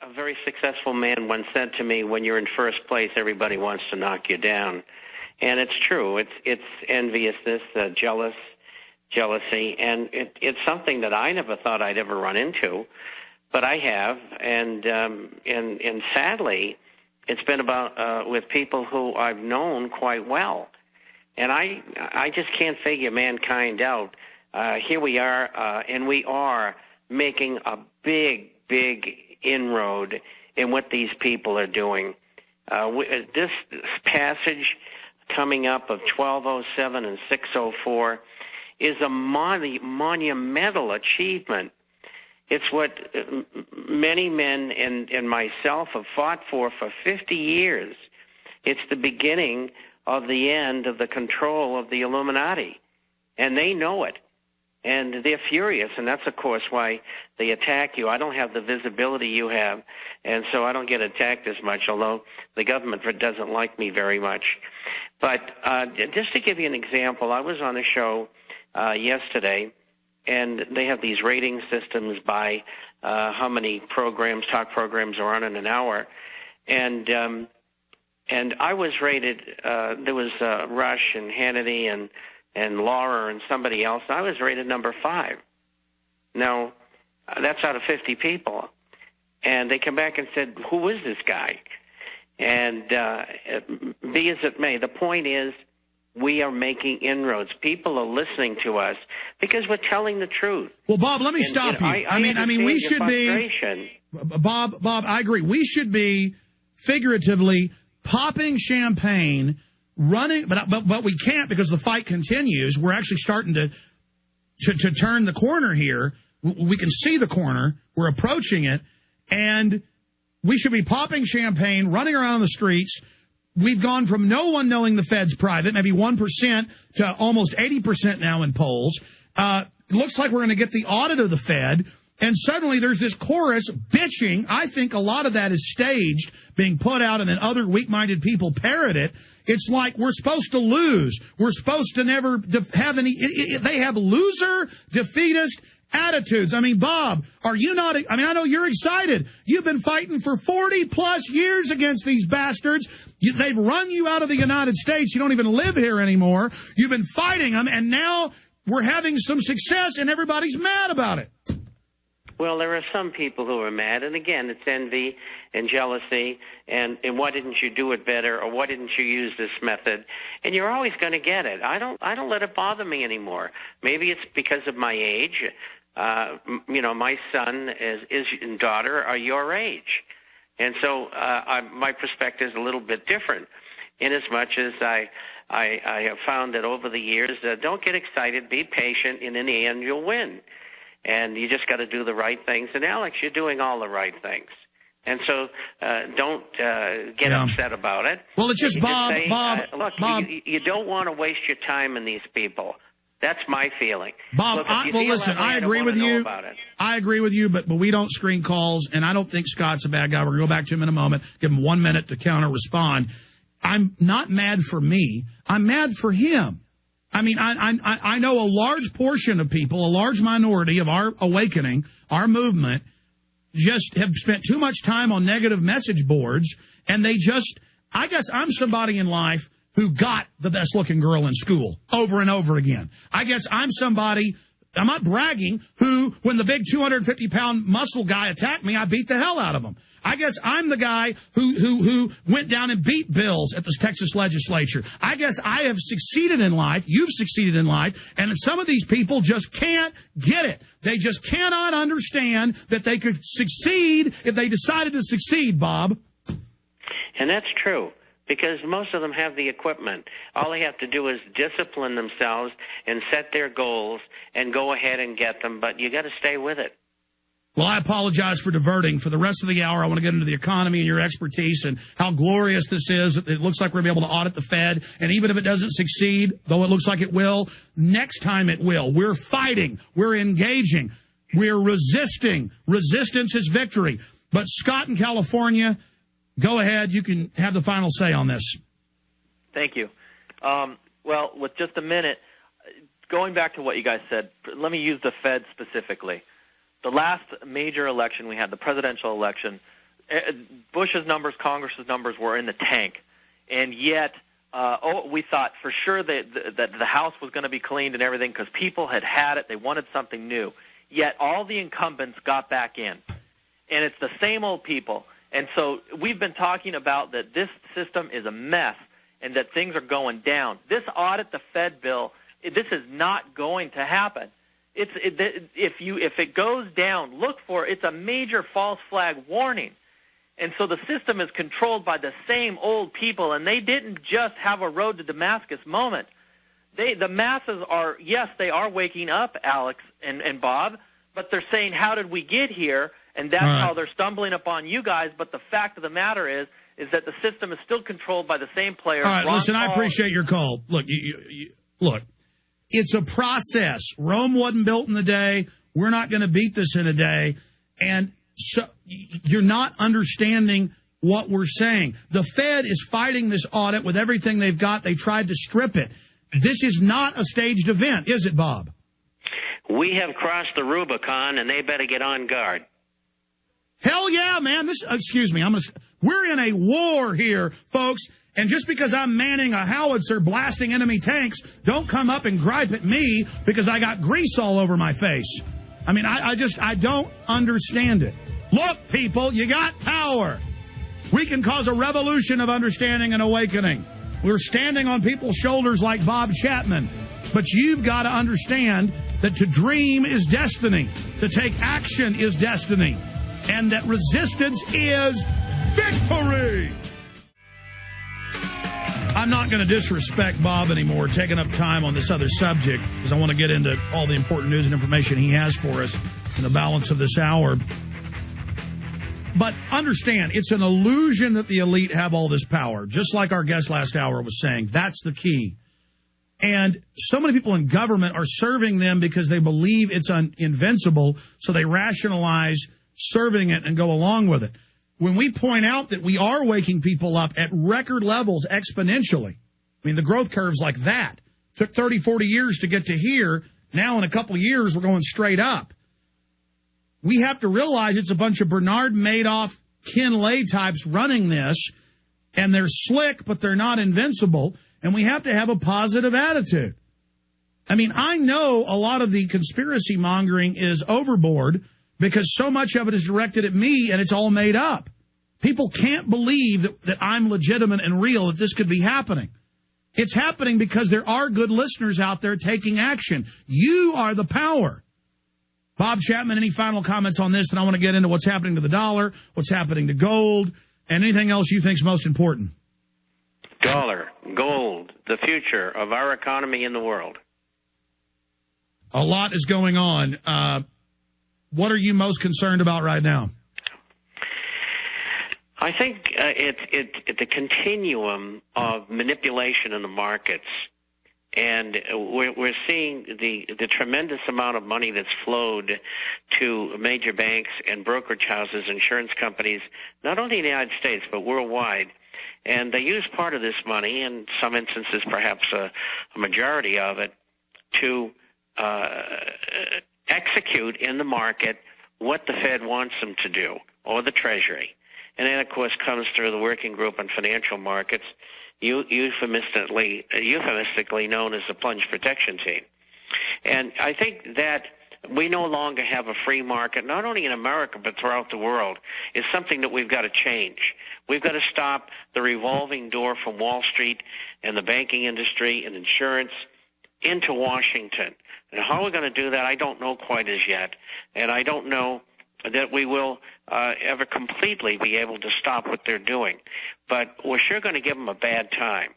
a very successful man once said to me, when you're in first place, everybody wants to knock you down. And it's true. It's enviousness, jealousy, and it's something that I never thought I'd ever run into, but I have. And sadly, it's been about with people who I've known quite well. And I just can't figure mankind out. Here we are, and we are making a big inroad in what these people are doing. This passage coming up of 1207 and 604 is a monumental achievement. It's what many men and myself have fought for 50 years. It's the beginning of the end of the control of the Illuminati, and they know it. And they're furious, and that's, of course, why they attack you. I don't have the visibility you have, and so I don't get attacked as much, although the government doesn't like me very much. But just to give you an example, I was on a show yesterday, and they have these rating systems by how many talk programs are on in an hour. And I was rated, there was Rush and Hannity and Laura and somebody else. I was rated number 5. Now, that's out of 50 people. And they come back and said, who is this guy? And be as it may, the point is we are making inroads. People are listening to us because we're telling the truth. Well, Bob, let me stop you. I mean, we should be, Bob, I agree. We should be figuratively popping champagne, running, but we can't because the fight continues. We're actually starting to turn the corner here. We can see the corner. We're approaching it, and we should be popping champagne, running around on the streets. We've gone from no one knowing the Fed's private, maybe 1%, to almost 80% now in polls. It looks like we're going to get the audit of the Fed. And suddenly there's this chorus bitching. I think a lot of that is staged, being put out, and then other weak-minded people parrot it. It's like we're supposed to lose. We're supposed to never have any. They have loser, defeatist attitudes. I mean, Bob, are you not? I mean, I know you're excited. You've been fighting for 40-plus years against these bastards. They've run you out of the United States. You don't even live here anymore. You've been fighting them, and now we're having some success, and everybody's mad about it. Well, there are some people who are mad, and again, it's envy and jealousy, and why didn't you do it better, or why didn't you use this method? And you're always going to get it. I don't let it bother me anymore. Maybe it's because of my age. My son and daughter are your age, and so my perspective is a little bit different. In as much as I have found that over the years, don't get excited, be patient, and in the end, you'll win. And you just got to do the right things. And, Alex, you're doing all the right things. And so don't get upset about it. Well, it's just, Bob, look, Bob. You don't want to waste your time in these people. That's my feeling. Bob, listen, I agree with you. I agree with you, but we don't screen calls, and I don't think Scott's a bad guy. We're going to go back to him in a moment, give him 1 minute to counter-respond. I'm not mad for me. I'm mad for him. I mean, I know a large portion of people, a large minority of our awakening, our movement, just have spent too much time on negative message boards, and I guess I'm somebody in life who got the best-looking girl in school over and over again. I guess I'm somebody, I'm not bragging, who, when the big 250-pound muscle guy attacked me, I beat the hell out of him. I guess I'm the guy who went down and beat bills at the Texas legislature. I guess I have succeeded in life. You've succeeded in life. And some of these people just can't get it. They just cannot understand that they could succeed if they decided to succeed, Bob. And that's true, because most of them have the equipment. All they have to do is discipline themselves and set their goals and go ahead and get them. But you got to stay with it. Well, I apologize for diverting. For the rest of the hour, I want to get into the economy and your expertise and how glorious this is. It looks like we're going to be able to audit the Fed. And even if it doesn't succeed, though it looks like it will, next time it will. We're fighting. We're engaging. We're resisting. Resistance is victory. But Scott in California, go ahead. You can have the final say on this. Thank you. Well, with just a minute, going back to what you guys said, let me use the Fed specifically. The last major election we had, the presidential election, Bush's numbers, Congress's numbers were in the tank, and yet we thought for sure that the House was going to be cleaned and everything because people had it. They wanted something new. Yet all the incumbents got back in, and it's the same old people. And so we've been talking about that this system is a mess and that things are going down. This audit the Fed bill, this is not going to happen. If it goes down, look for it. It's a major false flag warning. And so the system is controlled by the same old people, and they didn't just have a road to Damascus moment. The masses are, yes, they are waking up, Alex and Bob, but they're saying, how did we get here? And that's how they're stumbling upon you guys. But the fact of the matter is that the system is still controlled by the same players. All right, listen, I appreciate your call. Look, look, it's a process. Rome wasn't built in a day. We're not going to beat this in a day. And so you're not understanding what we're saying. The Fed is fighting this audit with everything they've got. They tried to strip it. This is not a staged event, is it, Bob? We have crossed the Rubicon, and they better get on guard. Hell yeah, man. Excuse me. We're in a war here, folks. And just because I'm manning a howitzer blasting enemy tanks, don't come up and gripe at me because I got grease all over my face. I mean, I don't understand it. Look, people, you got power. We can cause a revolution of understanding and awakening. We're standing on people's shoulders like Bob Chapman. But you've got to understand that to dream is destiny. To take action is destiny. And that resistance is victory. I'm not going to disrespect Bob anymore, taking up time on this other subject, because I want to get into all the important news and information he has for us in the balance of this hour. But understand, it's an illusion that the elite have all this power, just like our guest last hour was saying. That's the key. And so many people in government are serving them because they believe it's invincible, so they rationalize serving it and go along with it. When we point out that we are waking people up at record levels exponentially, I mean, the growth curve's like that. Took 30, 40 years to get to here. Now in a couple of years, we're going straight up. We have to realize it's a bunch of Bernard Madoff, Ken Lay types running this, and they're slick, but they're not invincible, and we have to have a positive attitude. I mean, I know a lot of the conspiracy mongering is overboard because so much of it is directed at me, and it's all made up. People can't believe that I'm legitimate and real, that this could be happening. It's happening because there are good listeners out there taking action. You are the power. Bob Chapman, any final comments on this? And I want to get into what's happening to the dollar, what's happening to gold, and anything else you think is most important. Dollar, gold, the future of our economy in the world. A lot is going on. What are you most concerned about right now? I think it's a continuum of manipulation in the markets. And we're seeing the tremendous amount of money that's flowed to major banks and brokerage houses, insurance companies, not only in the United States, but worldwide. And they use part of this money, in some instances perhaps a majority of it, to execute in the market what the Fed wants them to do, or the Treasury. And that, of course, comes through the working group on financial markets, euphemistically known as the plunge protection team. And I think that we no longer have a free market, not only in America but throughout the world, is something that we've got to change. We've got to stop the revolving door from Wall Street and the banking industry and insurance into Washington. And how we're going to do that, I don't know quite as yet. And I don't know that we will ever completely be able to stop what they're doing. But we're sure going to give them a bad time.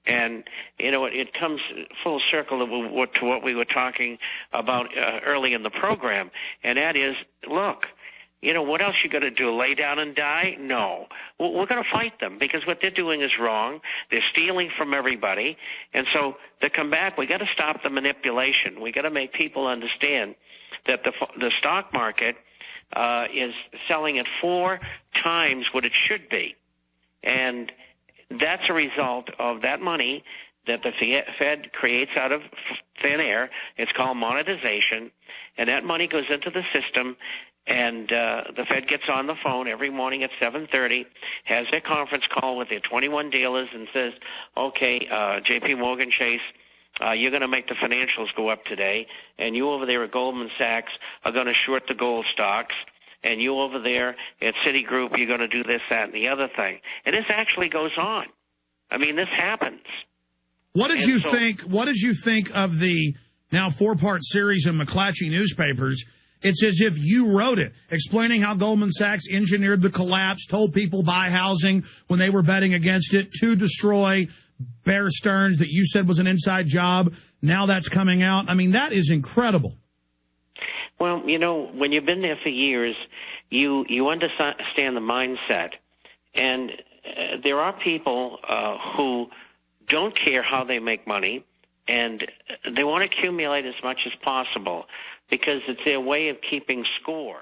And, you know, it comes full circle to what we were talking about early in the program, and that is, look, you know, what else you going to do, lay down and die? No. We're going to fight them because what they're doing is wrong. They're stealing from everybody. And so to come back, we got to stop the manipulation. We got to make people understand that the stock market is selling at 4 times what it should be. And that's a result of that money that the Fed creates out of thin air. It's called monetization. And that money goes into the system, And the Fed gets on the phone every morning at 7:30, has their conference call with their 21 dealers and says, okay, J.P. Morgan Chase, you're going to make the financials go up today, and you over there at Goldman Sachs are going to short the gold stocks, and you over there at Citigroup, you're going to do this, that, and the other thing. And this actually goes on. I mean, this happens. What did you think? What did you think of the now 4-part series in McClatchy newspapers? It's as if you wrote it, explaining how Goldman Sachs engineered the collapse, told people buy housing when they were betting against it, to destroy Bear Stearns that you said was an inside job. Now that's coming out. I mean, that is incredible. Well, you know, when you've been there for years, you understand the mindset. And there are people who don't care how they make money, and they want to accumulate as much as possible because it's their way of keeping score.